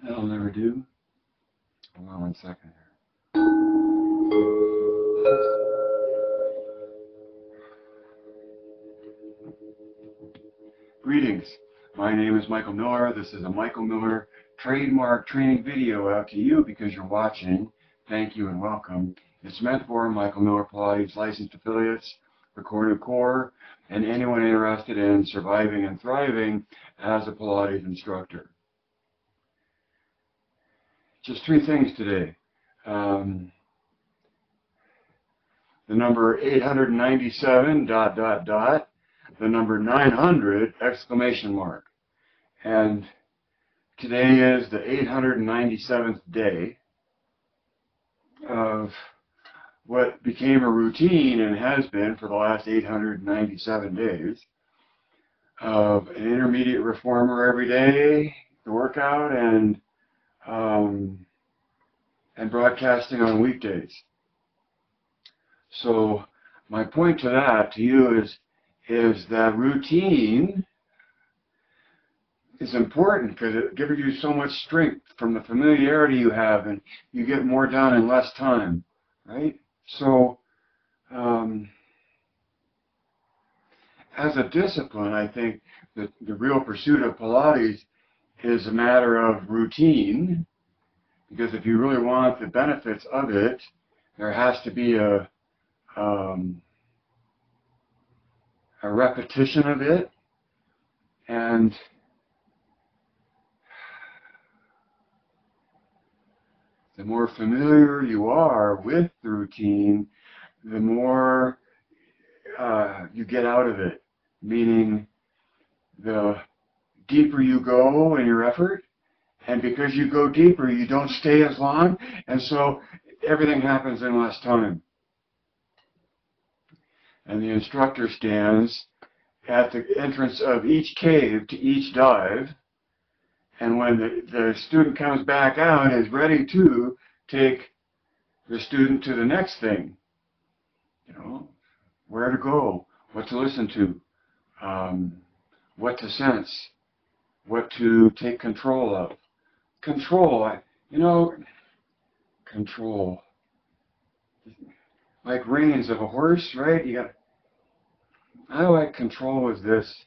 That'll never do. Hold on 1 second here. Greetings. My name is Michael Miller. This is a Michael Miller trademark training video out to you because you're watching. Thank you and welcome. It's meant for Michael Miller Pilates licensed affiliates, Recorded Core, and anyone interested in surviving and thriving as a Pilates instructor. Just 3 things today. The number 897 ... the number 900 ! And today is the 897th day of what became a routine and has been for the last 897 days of an intermediate reformer every day, the workout, and broadcasting on weekdays. So my point to that, to you, is that routine is important because it gives you so much strength from the familiarity you have, and you get more done in less time, right? So as a discipline, I think that the real pursuit of Pilates is a matter of routine, because if you really want the benefits of it, there has to be a repetition of it, and the more familiar you are with the routine, the more you get out of it, meaning the deeper you go in your effort, and because you go deeper, you don't stay as long, and so everything happens in less time. And the instructor stands at the entrance of each cave to each dive, and when the student comes back out, is ready to take the student to the next thing. You know, where to go, what to listen to, what to sense, what to take control of. Control, control. Like reins of a horse, right? I like control as this.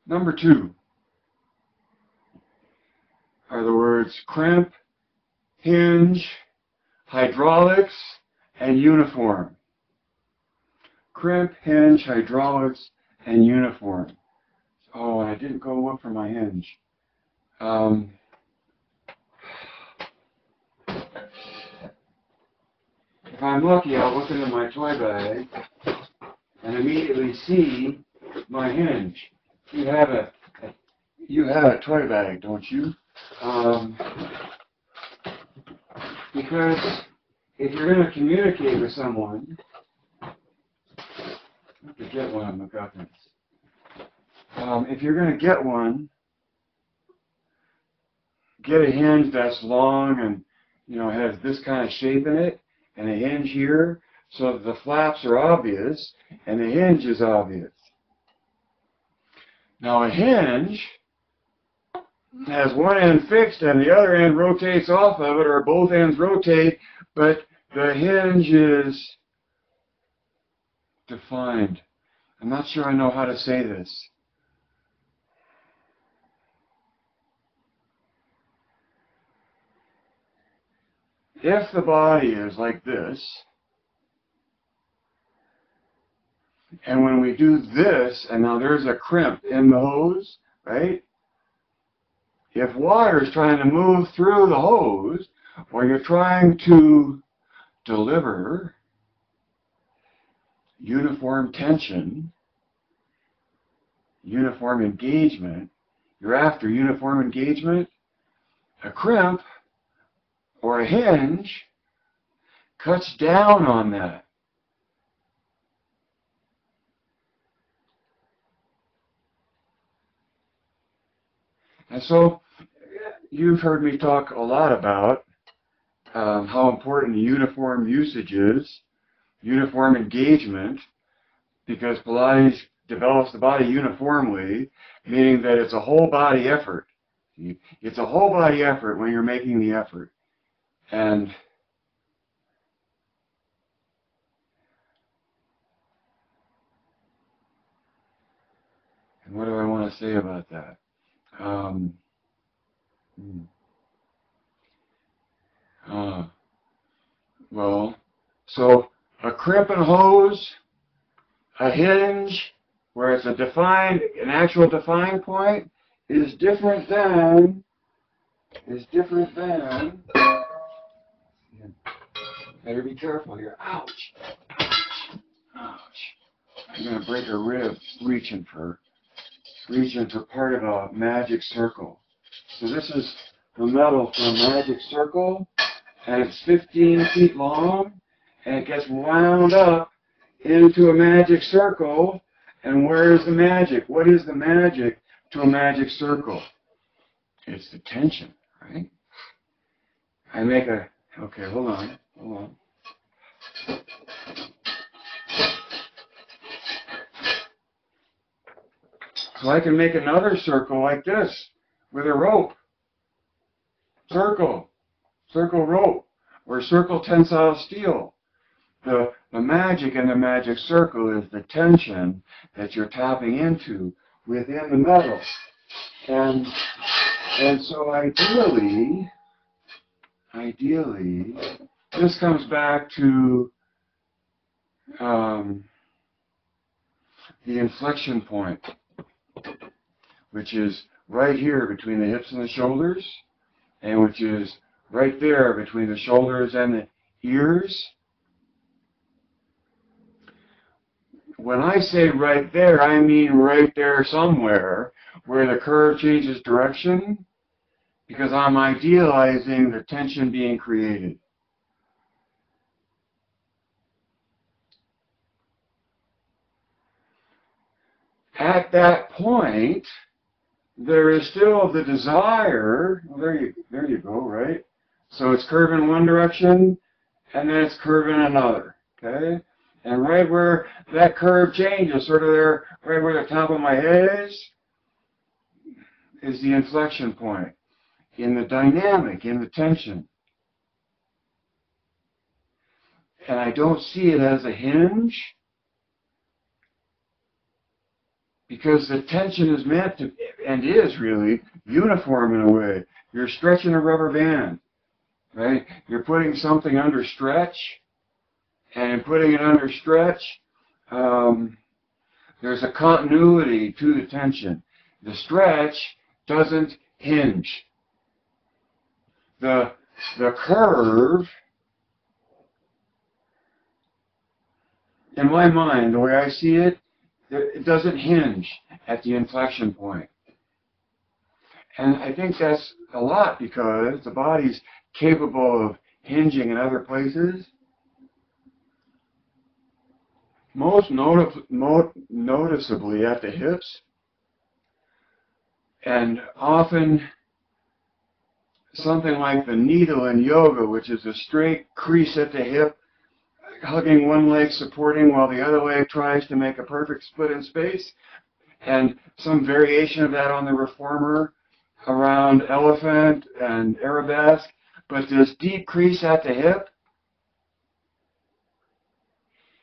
Number 2 are the words crimp, hinge, hydraulics, and uniform. Crimp, hinge, hydraulics, and uniform. Oh, and I didn't go look for my hinge. If I'm lucky, I'll look into my toy bag and immediately see my hinge. You have a toy bag, don't you? Because if you're going to communicate with someone, I have to get one of MacGuffins. If you're going to get one, get a hinge that's long and has this kind of shape in it, and a hinge here, so that the flaps are obvious and the hinge is obvious. Now a hinge has one end fixed and the other end rotates off of it, or both ends rotate, but the hinge is defined. I'm not sure I know how to say this. If the body is like this, and when we do this, and now there's a crimp in the hose, right? If water is trying to move through the hose, or you're trying to deliver uniform tension, uniform engagement, you're after uniform engagement, a crimp or a hinge cuts down on that. And so you've heard me talk a lot about how important uniform usage is, uniform engagement, because Pilates develops the body uniformly, meaning that it's a whole body effort. It's a whole body effort when you're making the effort. And what do I want to say about that? Well, so a crimp and hose, a hinge, where it's an actual defined point, is different than, better be careful here, ouch, ouch. I'm going to break a rib reaching for part of a magic circle. So this is the metal for a magic circle, and it's 15 feet long, and it gets wound up into a magic circle. And where is the magic? What is the magic to a magic circle? It's the tension, right? I make a, okay, hold on. So I can make another circle like this with a rope. Circle rope, or circle tensile steel. The magic in the magic circle is the tension that you're tapping into within the metal. And so ideally, this comes back to the inflection point, which is right here between the hips and the shoulders, and which is right there between the shoulders and the ears. When I say right there, I mean right there somewhere where the curve changes direction, because I'm idealizing the tension being created. At that point, there is still the desire, well, there you go, right? So it's curving in one direction, and then it's curving another, okay? And right where that curve changes, sort of there, right where the top of my head is the inflection point in the dynamic, in the tension. And I don't see it as a hinge, because the tension is meant to, and is really, uniform in a way. You're stretching a rubber band, right? You're putting something under stretch, and in putting it under stretch, there's a continuity to the tension. The stretch doesn't hinge. The curve, in my mind, the way I see it, it doesn't hinge at the inflection point. And I think that's a lot because the body's capable of hinging in other places. Most noticeably at the hips, and often something like the needle in yoga, which is a straight crease at the hip, hugging one leg, supporting while the other leg tries to make a perfect split in space, and some variation of that on the reformer around elephant and arabesque, but this deep crease at the hip.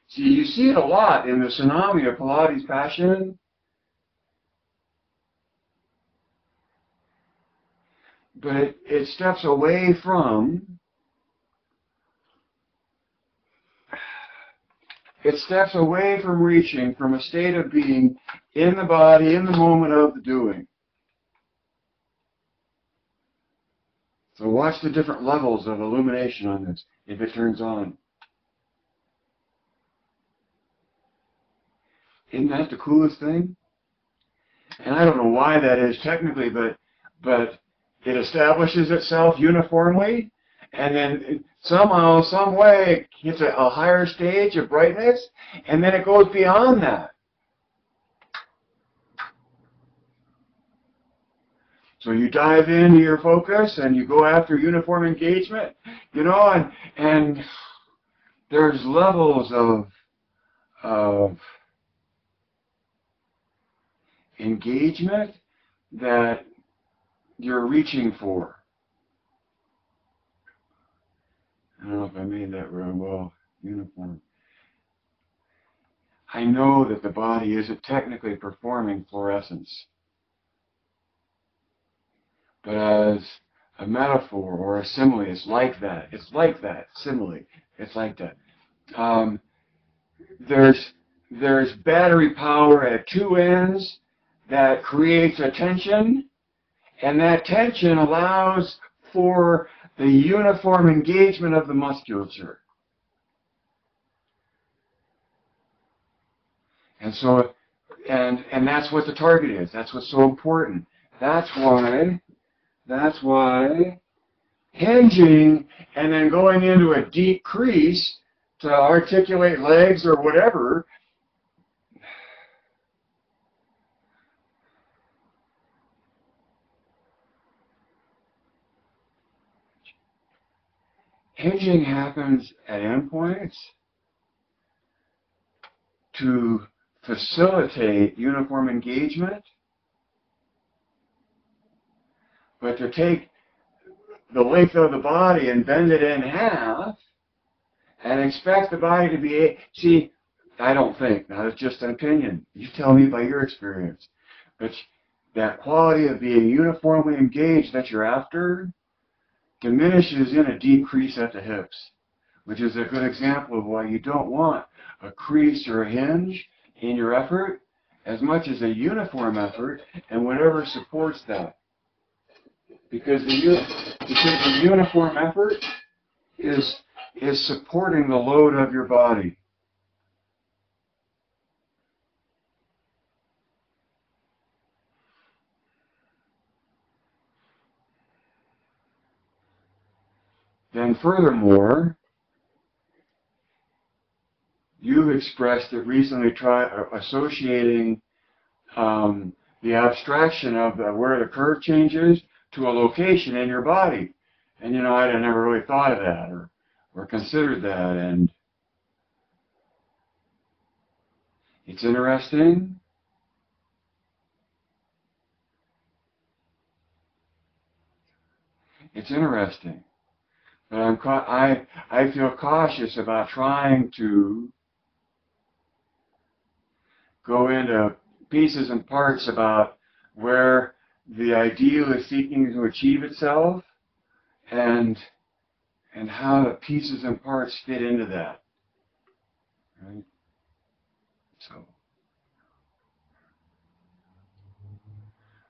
See, you see it a lot in the tsunami of Pilates Passion. But it steps away from reaching from a state of being in the body, in the moment of the doing. So watch the different levels of illumination on this, if it turns on. Isn't that the coolest thing? And I don't know why that is technically, but it establishes itself uniformly, and then somehow, some way, it hits a higher stage of brightness, and then it goes beyond that. So you dive into your focus, and you go after uniform engagement, you know, and there's levels of engagement that you're reaching for. I don't know if I made that very well. Uniform. I know that the body isn't technically performing fluorescence, but as a metaphor or a simile, it's like that. It's like that. Simile. It's like that. There's battery power at two ends that creates a tension, and that tension allows for the uniform engagement of the musculature. And so, and that's what the target is. That's what's so important. That's why hinging and then going into a deep crease to articulate legs or whatever, hinging happens at endpoints to facilitate uniform engagement, but to take the length of the body and bend it in half and expect the body to be, see, I don't think, now it's just an opinion, you tell me by your experience, but that quality of being uniformly engaged that you're after diminishes in a deep crease at the hips, which is a good example of why you don't want a crease or a hinge in your effort as much as a uniform effort and whatever supports that. Because the uniform effort is supporting the load of your body. Then furthermore, you've expressed it recently, associating the abstraction of where the curve changes to a location in your body. And you know, I had never really thought of that or considered that, and it's interesting. It's interesting. But I feel cautious about trying to go into pieces and parts about where the ideal is seeking to achieve itself and how the pieces and parts fit into that. Right? So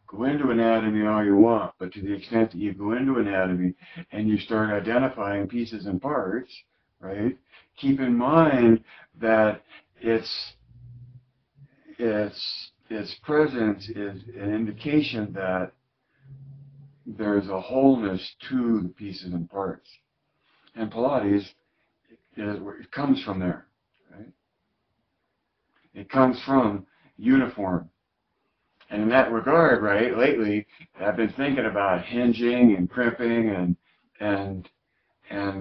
go into anatomy all you want, but to the extent that you go into anatomy and you start identifying pieces and parts, right? Keep in mind that its presence is an indication that there's a wholeness to the pieces and parts. And Pilates it comes from there, right? It comes from uniform. And in that regard, right, lately I've been thinking about hinging and crimping and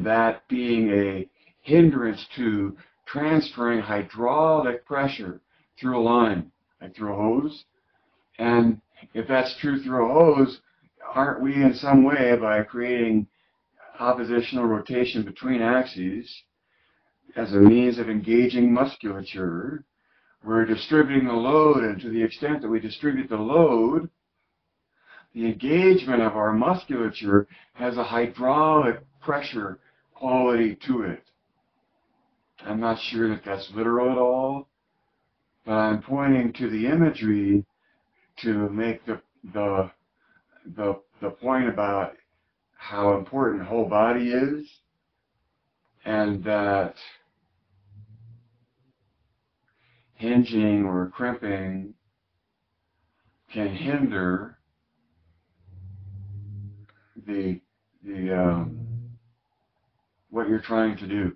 that being a hindrance to transferring hydraulic pressure through a line, like through a hose. And if that's true through a hose, aren't we in some way, by creating oppositional rotation between axes as a means of engaging musculature, we're distributing the load, and to the extent that we distribute the load, the engagement of our musculature has a hydraulic pressure quality to it. I'm not sure that that's literal at all, but I'm pointing to the imagery to make the point about how important whole body is, and that hinging or crimping can hinder the what you're trying to do.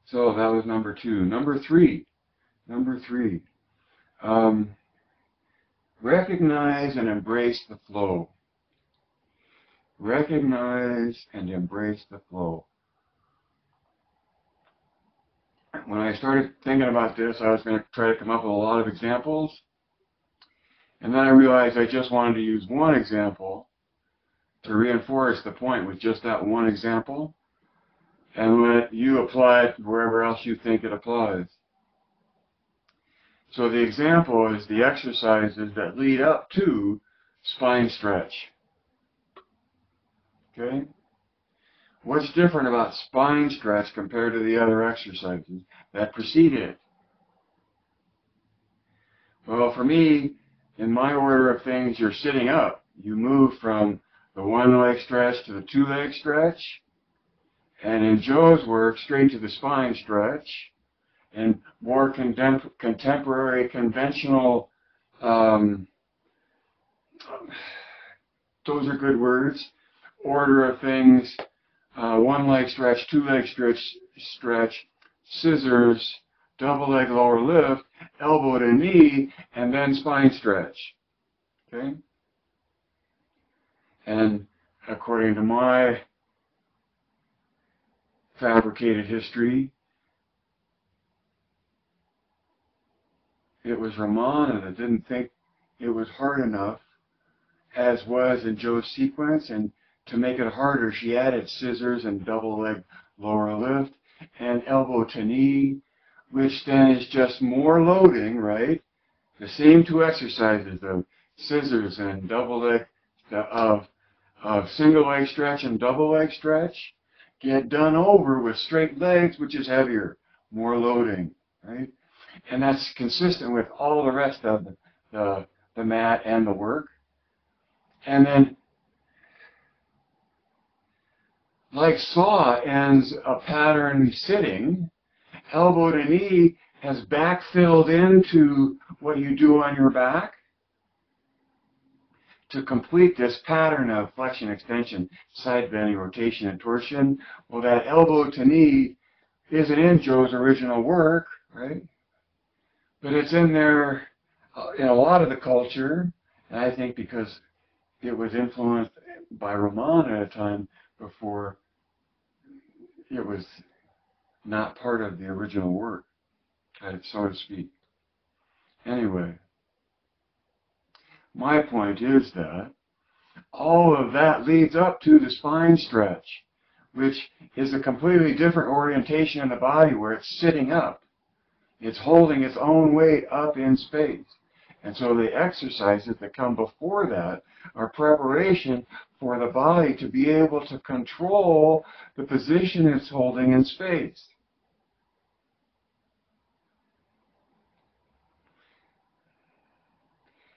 So that was number two. Number three. Recognize and embrace the flow. Recognize and embrace the flow. when I started thinking about this, I was going to try to come up with a lot of examples. And then I realized I just wanted to use one example to reinforce the point with just that one example, and let you apply it wherever else you think it applies. So the example is the exercises that lead up to spine stretch. Okay? What's different about spine stretch compared to the other exercises that precede it? Well, for me, in my order of things, you're sitting up. You move from the one leg stretch to the two leg stretch, and in Joe's work, straight to the spine stretch, and more contemporary, conventional, those are good words, order of things, one leg stretch, two leg stretch, scissors, double leg lower lift, elbow to knee, and then spine stretch. Okay? And according to my fabricated history, it was Ramana that didn't think it was hard enough, as was in Joe's sequence, and to make it harder, she added scissors and double leg lower lift and elbow to knee, which then is just more loading, right? The same two exercises of scissors and double leg, of single leg stretch and double leg stretch, get done over with straight legs, which is heavier, more loading, right? And that's consistent with all the rest of the mat and the work. And then, like saw ends a pattern sitting, elbow to knee has backfilled into what you do on your back to complete this pattern of flexion, extension, side bending, rotation, and torsion. Well, that elbow to knee isn't in Joe's original work, right? But it's in there in a lot of the culture, and I think because it was influenced by Ramana at a time before it was not part of the original work, so to speak. Anyway, my point is that all of that leads up to the spine stretch, which is a completely different orientation in the body where it's sitting up. It's holding its own weight up in space. And so the exercises that come before that are preparation for the body to be able to control the position it's holding in space.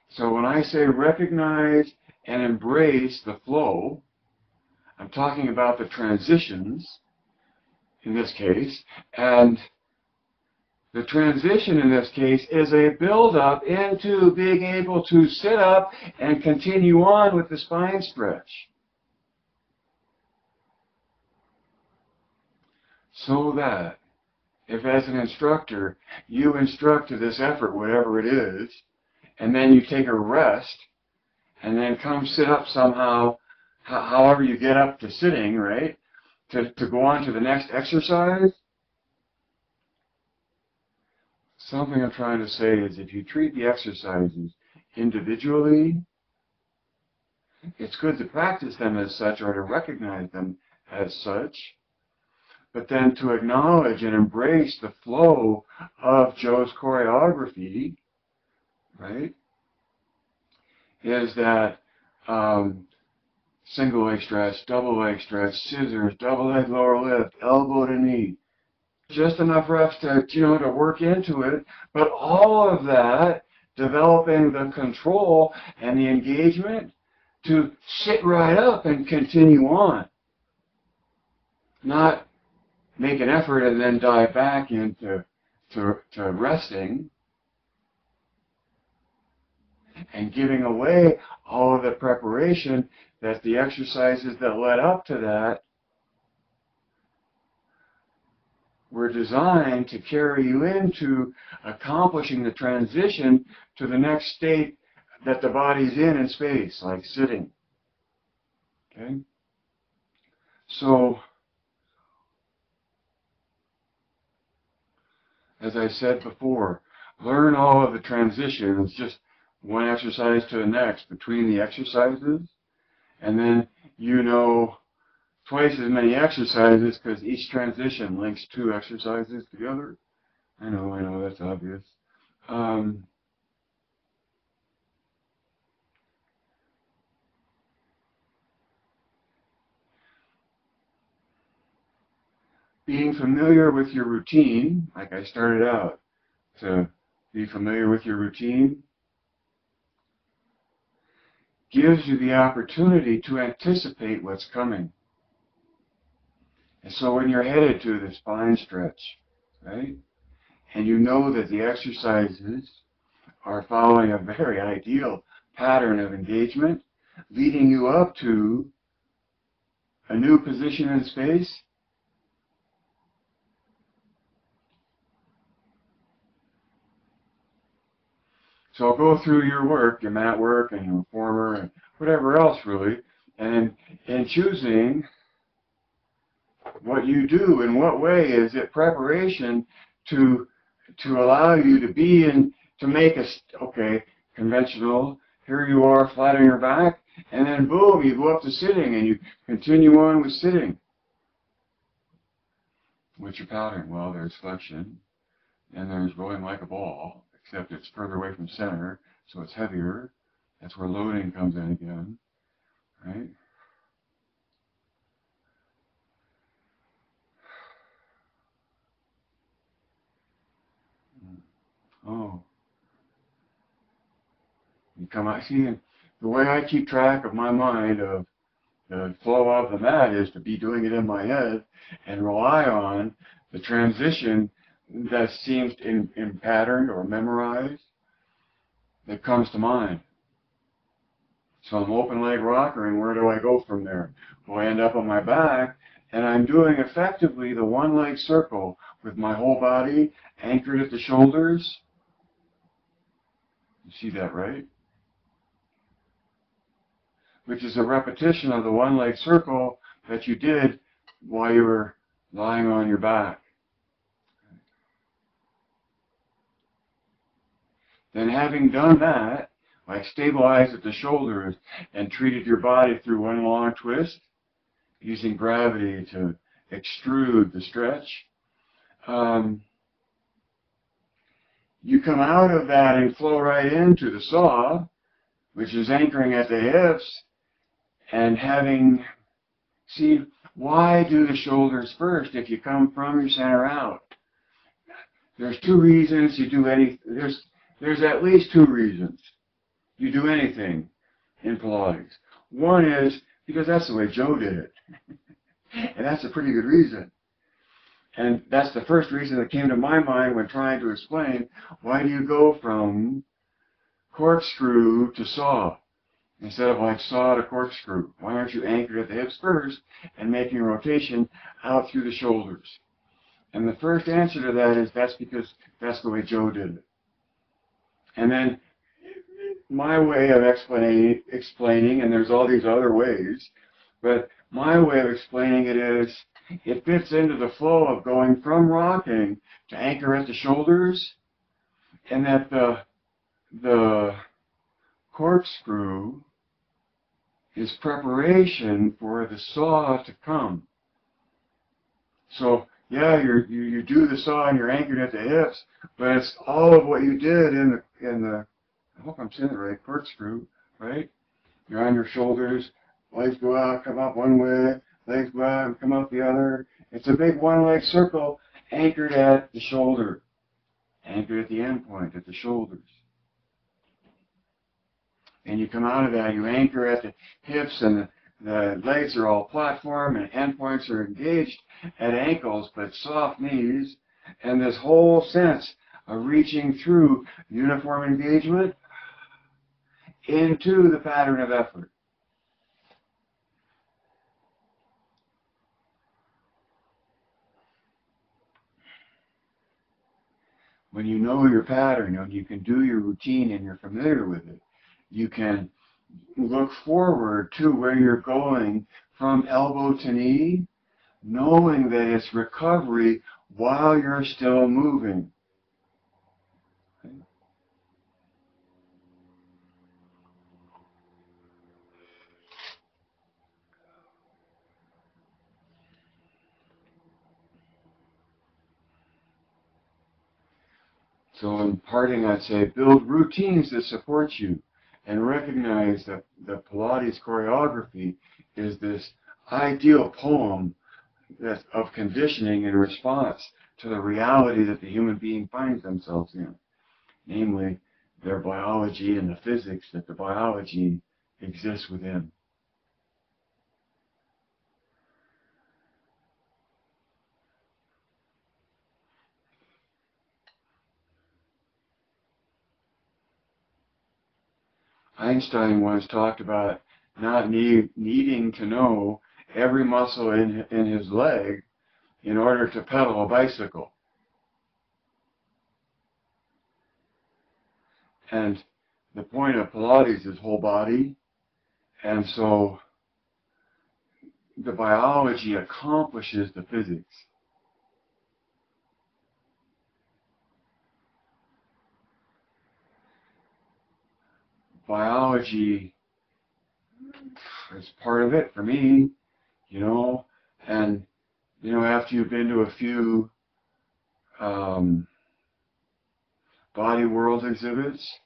So when I say recognize and embrace the flow, I'm talking about the transitions in this case, and the transition in this case is a build-up into being able to sit up and continue on with the spine stretch. So that if as an instructor you instruct to this effort, whatever it is, and then you take a rest, and then come sit up somehow, however you get up to sitting, right, to go on to the next exercise. Something I'm trying to say is if you treat the exercises individually, it's good to practice them as such or to recognize them as such, but then to acknowledge and embrace the flow of Joe's choreography, right, is that single leg stretch, double leg stretch, scissors, double leg lower lift, elbow to knee. Just enough reps to, to work into it, but all of that developing the control and the engagement to sit right up and continue on. Not make an effort and then dive back into resting and giving away all of the preparation that the exercises that led up to that were designed to carry you into accomplishing the transition to the next state that the body's in space, like sitting. Okay? So, as I said before, learn all of the transitions, just one exercise to the next between the exercises, and then you know twice as many exercises because each transition links two exercises together. I know, that's obvious. Being familiar with your routine, like I started out, to be familiar with your routine, gives you the opportunity to anticipate what's coming. And so when you're headed to the spine stretch, right, and you know that the exercises are following a very ideal pattern of engagement, leading you up to a new position in space, so I'll go through your work, your mat work, and your reformer, and whatever else really, and in choosing what you do, in what way is it preparation to allow you to be in, to make a, okay, conventional, here you are flat on your back, and then boom, you go up to sitting, and you continue on with sitting. What's your pattern? Well, there's flexion, and there's rolling like a ball, except it's further away from center, so it's heavier. That's where loading comes in again, right? Oh, you come out, see, the way I keep track of my mind, of the flow of the mat, is to be doing it in my head and rely on the transition that seems in patterned or memorized that comes to mind. So I'm open leg rockering, where do I go from there? Well, I end up on my back, and I'm doing effectively the one leg circle with my whole body anchored at the shoulders. You see that, right? Which is a repetition of the one leg circle that you did while you were lying on your back. Then having done that, like stabilized at the shoulders and treated your body through one long twist, using gravity to extrude the stretch, you come out of that and flow right into the saw, which is anchoring at the hips, and having, see, why do the shoulders first if you come from your center out? There's two reasons you do any, there's at least two reasons you do anything in Pilates. One is because that's the way Joe did it. And that's a pretty good reason. And that's the first reason that came to my mind when trying to explain why do you go from corkscrew to saw instead of like saw to corkscrew. Why aren't you anchored at the hips first and making a rotation out through the shoulders? And the first answer to that is that's because that's the way Joe did it. And then my way of explaining, and there's all these other ways, but my way of explaining it is it fits into the flow of going from rocking to anchor at the shoulders, and that the corkscrew is preparation for the saw to come. So yeah, you do the saw and you're anchored at the hips, but it's all of what you did in the I hope I'm saying it right, corkscrew, right? You're on your shoulders, legs go out, come up one way, legs go out and come out the other. It's a big one leg circle anchored at the shoulder, anchored at the end point, at the shoulders. And you come out of that, you anchor at the hips, and the legs are all platform and end points are engaged at ankles, but soft knees, and this whole sense of reaching through uniform engagement into the pattern of effort. When you know your pattern and you can do your routine and you're familiar with it, you can look forward to where you're going from elbow to knee, knowing that it's recovery while you're still moving. So in parting, I'd say build routines that support you and recognize that the Pilates choreography is this ideal poem that's of conditioning in response to the reality that the human being finds themselves in, namely their biology and the physics that the biology exists within. Einstein once talked about not needing to know every muscle in his leg in order to pedal a bicycle. And the point of Pilates is whole body, and so the biology accomplishes the physics. Biology is part of it for me, you know, and, you know, after you've been to a few body world exhibits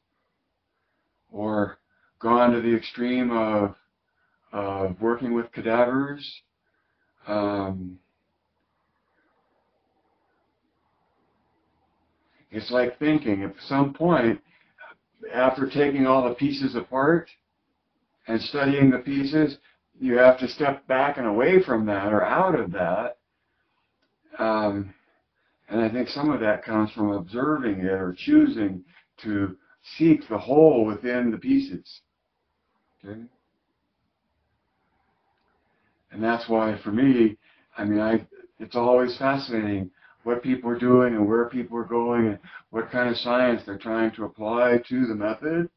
or gone to the extreme of working with cadavers, it's like thinking at some point, after taking all the pieces apart and studying the pieces, you have to step back and away from that or out of that. And I think some of that comes from observing it or choosing to seek the whole within the pieces. Okay? And that's why, for me, I mean, it's always fascinating what people are doing and where people are going and what kind of science they're trying to apply to the method.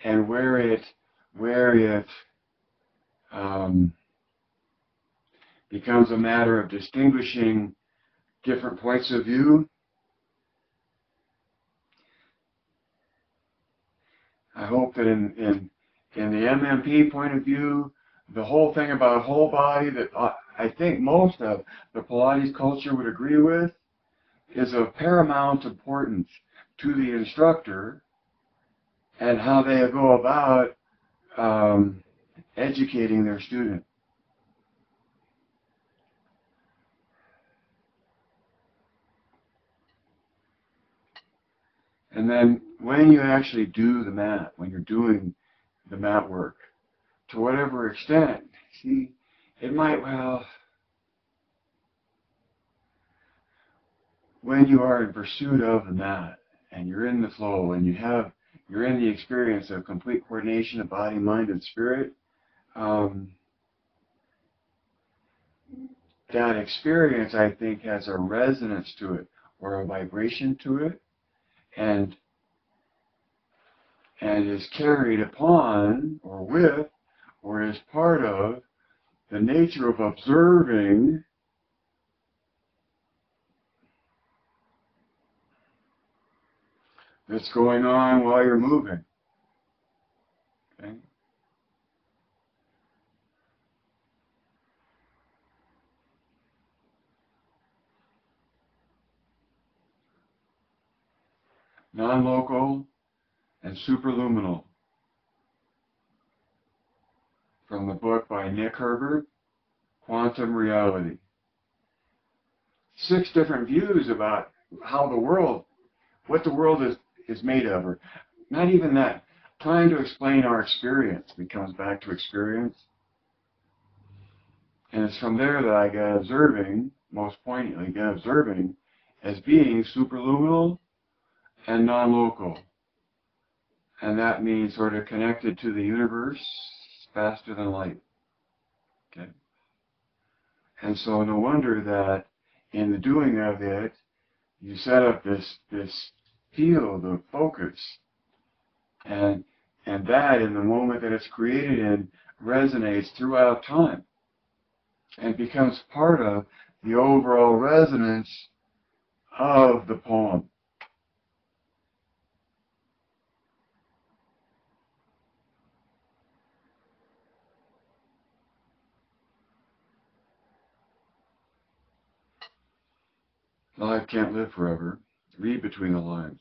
And where it becomes a matter of distinguishing different points of view. I hope that in the MMP point of view, the whole thing about whole body that I think most of the Pilates culture would agree with is of paramount importance to the instructor and how they go about educating their student. And then when you actually do the mat, when you're doing the mat work, to whatever extent, see, it might, well, when you are in pursuit of the mat and you're in the flow and you're in the experience of complete coordination of body, mind, and spirit, that experience, I think, has a resonance to it or a vibration to it, and is carried upon or with or is part of the nature of observing that's going on while you're moving. Okay? Non-local and superluminal, from the book by Nick Herbert, Quantum Reality. 6 different views about how the world, what the world is made of, or not even that. Trying to explain our experience, we comes back to experience. And it's from there that I get observing, most poignantly get observing, as being superluminal and non-local. And that means sort of connected to the universe faster than light. Okay? And so no wonder that in the doing of it, you set up this field of focus. And that, in the moment that it's created in, resonates throughout time and becomes part of the overall resonance of the poem. Life can't live forever. Read between the lines.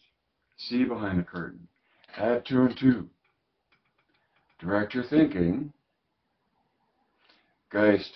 See behind the curtain. Add two and two. Direct your thinking. Geist